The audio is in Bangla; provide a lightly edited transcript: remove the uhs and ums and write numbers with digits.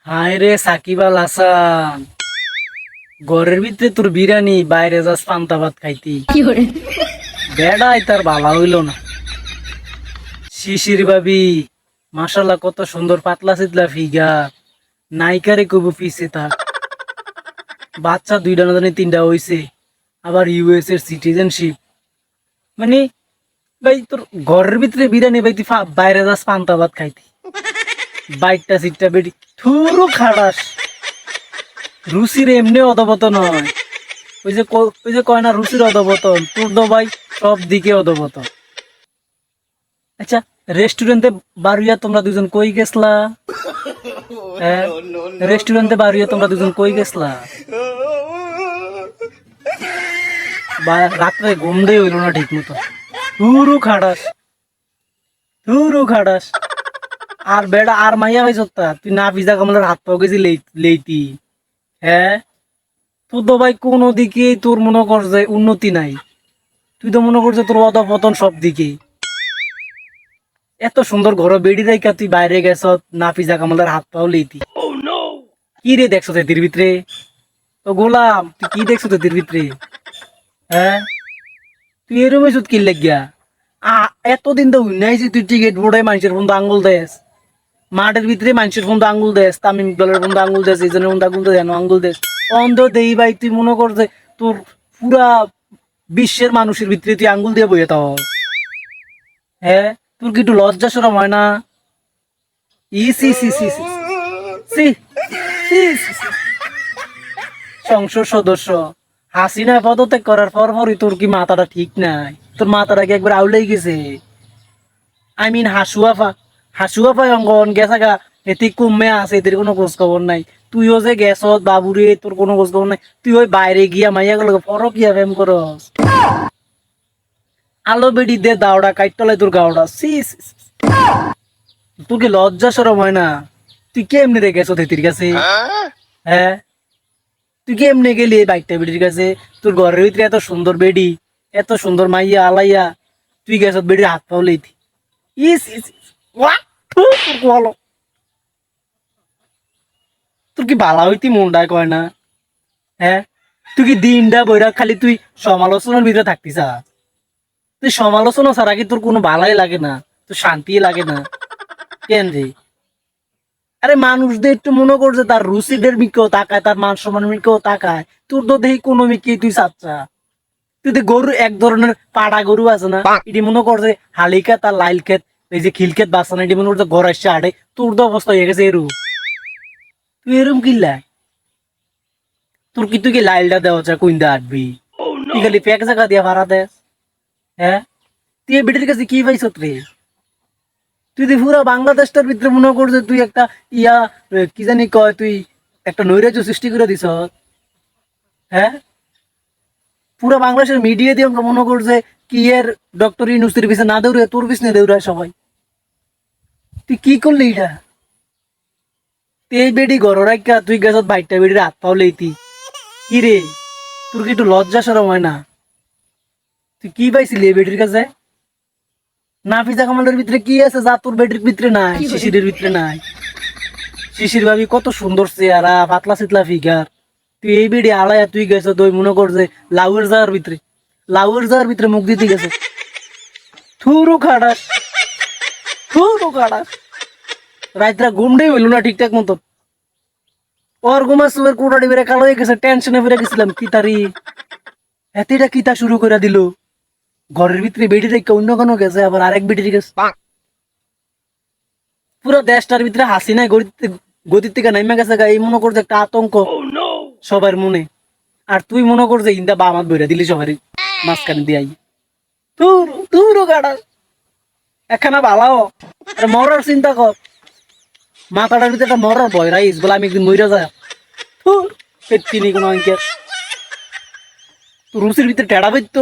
হায় রে সাকিব আল হাসান, ঘরের ভিতরে তোর বিরিয়ানি, বাইরে যাস পান্তা ভাত খাইতি। বেড়াই তার বালা হইল না। শিশির ভাবি, মাশাল্লাহ কত সুন্দর পাতলা চিতলা ফিগার, নায়িকারে কবু পিছে থাক। বাচ্চা দুইটা না জানি তিনটা হইছে, আবার ইউএস এর সিটিজেনশিপ। মানে ভাই তোর ঘরের ভিতরে বিরিয়ানি ভাই তুই বাইরে যাস পান্তা ভাত খাইতি। বাইকটা সিটটা বেটি থুরু খাড়াস। রুচির এমনি অধপতন হয়। ওই যে কয় না রুচির অধপতন, তোর তো ভাই সব দিকে অধপতন। আচ্ছা, রেস্টুরেন্টে বারুইয়া তোমরা দুজন কই গেছলা? হ্যাঁ, রেস্টুরেন্টে বারুইয়া তোমরা দুজন কই গেছলা? বা রাত্রে ঘুম দিয়ে হইল না ঠিক মতো, থুরু খাড়াস, থুরু খাড়াস। আর বেড়া আর মাইয়া ভাই সত্তা তুই না ভিজা কমলার হাত পাও গেছি লেইতি। হ্যাঁ, তোর তো ভাই কোনো দিকে তোর মনে কর যে উন্নতি নাই। তুই তো মনে করছে তোর অধপতন সব দিকে। এত সুন্দর ঘর বেড়ি রাইকা তুই বাইরে গেছ, না পিজা কামলার হাত পাও লেইতি। কি রে দেখছো তেতির ভিতরে? তো গোলাম তুই কি দেখছো তেতির ভিতরে? হ্যাঁ, তুই এরম সুদ কি লাগিয়া এতদিন তো উন্নাইছি তুই টিকিট বোর্ডে মানুষের বন্ধু আঙ্গুল দেশ, মাঠের ভিতরে মানুষের বন্ধু আঙ্গুল দেশ, তামিম ইকবালের বন্ধু আঙ্গুল দেশ, এই জনের বন্ধু আঙ্গুল দেশ, আঙ্গুল দেশ অন্ধ দেই ভাই। তুই মনে কর যে তোর পুরা বিশ্বের মানুষের ভিতরে তুই আঙ্গুল দিয়ে বইয়ে তাও। হ্যাঁ, তোর কি একটু লজ্জা শরম হয় না? ই সি সি সি সি সি সি সি সি। সংসদ সদস্য হাসিনা পদত্যাগ করার পরপরই তোর কি মাথাটা ঠিক নাই? তোর মাথাটা কি একবার আউলেই গেছে? আই মিন হাসুয়াফা, হাসুয়াফা অঙ্গন গেছা গা, এতে কমে আছে, এদের কোনো খোঁজ খবর নাই। তুইও যে গেছ বাবুরে, তোর কোনো খোঁজ খবর নাই। তুই ওই বাইরে গিয়া মাইয়া গেল পরক গিয়া ফেম করস। আলো বেড়ি দে দাওড়া কাইটলে তোর গাওড়া। সি সি, সি। তোর কি লজ্জা শরম হয় না? তুই কেমনে রে গেছো তেতির কাছে? হ্যাঁ, তুই কেমনে গেলি এই বাইকটা বেডির কাছে? তোর ঘরের ভিতরে এত সুন্দর বেডি, এত সুন্দর মাইয়া আলাইয়া, তুই গেছ বেডির হাত পাও লইতি। ইস ইস ইস, ওয়া থু, তোর বলো, তোর কি বালা হইতি মনটা কয় না? হ্যাঁ, তুই কি দিনটা বইরা খালি তুই সমালোচনার ভিতরে থাকতিস? তুই সমালোচনা ছাড়া কি তোর কোনো ভালাই লাগে না? তোর শান্তি লাগে না কেন রে? আরে মানুষদের একটু মনে করছে তার রুচিদের মিকেও তাকায়, তার মান সম্মান মিকেও তাকায়। তোর তো দেখি কোনো মিকে তুই চাচ্ছা। তুই তো গরু এক ধরনের পাড়া গরু আছে না, এটি মনে করছে হালিকা তার লাইল ক্ষেত, এই যে খিল ক্ষেত বাঁচা না, এটি মনে করছে ঘর আসছে আড়ে। তোর তো অবস্থা হয়ে গেছে এরু। তুই এরম কিল্লা, তোর কি তুই কি লাইলটা দেওয়া চা কুইন্দা আটবি? তুই খালি প্যাক জায়গা দিয়া ভাড়া দেস। হ্যাঁ, তুই এই বেটির কাছে কি পাইছ রে? তুই তুই পুরা বাংলাদেশটার ভিতরে মনে করছে তুই একটা ইয়া কি জানি কয়, তুই একটা নৈরাজ্য সৃষ্টি করে দিছ। হ্যাঁ, পুরা বাংলাদেশের মিডিয়া দিয়ে মনে করছে কি এর ডক্টর ইউনূসের পিছনে না দৌড়ে তোর পিছনে দৌড়ায় সবাই। তুই কি করলি এটা? তুই এই বেডি ঘর রাখা তুই গেছ বাইকটা বেডির হাত পাও লেইতি। কি রে, তোর কি একটু লজ্জা শরম হয় না? তুই কি পাইছিলি এই বেডির কাছে? নাফিজা কামালের ভিতরে কি আছে যা তোর বেডির ভিতরে নাই, শিশিরের ভিতরে নাই? শিশির ভাবি কত সুন্দর চেহারা, পাতলা চিতলা ফিগার। তুই এই বেডি আলায়া তুই গেছ তুই মনে কর যে লাউয়ের যাওয়ার ভিতরে, লাউয়ের যাওয়ার ভিতরে মুখ দিতে গেছে। থুরু খাড়াস, থুরু খাড়াস। রাত্রা ঘুমটাই হইল না ঠিকঠাক মতো। ওর ঘুমার কোটাটি বেড়ে কালো হয়ে গেছে, টেনশনে বেড়ে গেছিলাম কি তারি এতটা কিতা শুরু করে দিল। ঘরের ভিতরে বেডি রেখে অন্য কোনো গেছে, আবার আরেক বেডি গেছে। পুরো দেশটার ভিতরে হাসি নাই, গতির থেকে নাইমা গেছে গা, এই মনে করছে একটা আতঙ্ক সবার মনে। আর তুই মনে করছে ইন্দা বা আমার বইরা দিলি সবারই মাঝখানে দিয়াই। তুর তুরও গাড়া একখানা ভালাও মরার চিন্তা কর। মাথাটার ভিতরে একটা মরার ভয় রাইস বলে আমি একদিন মইরা যায়। তুর পেটনি কোনো অঙ্কের, রুচির ভিতরে টেড়া পেত।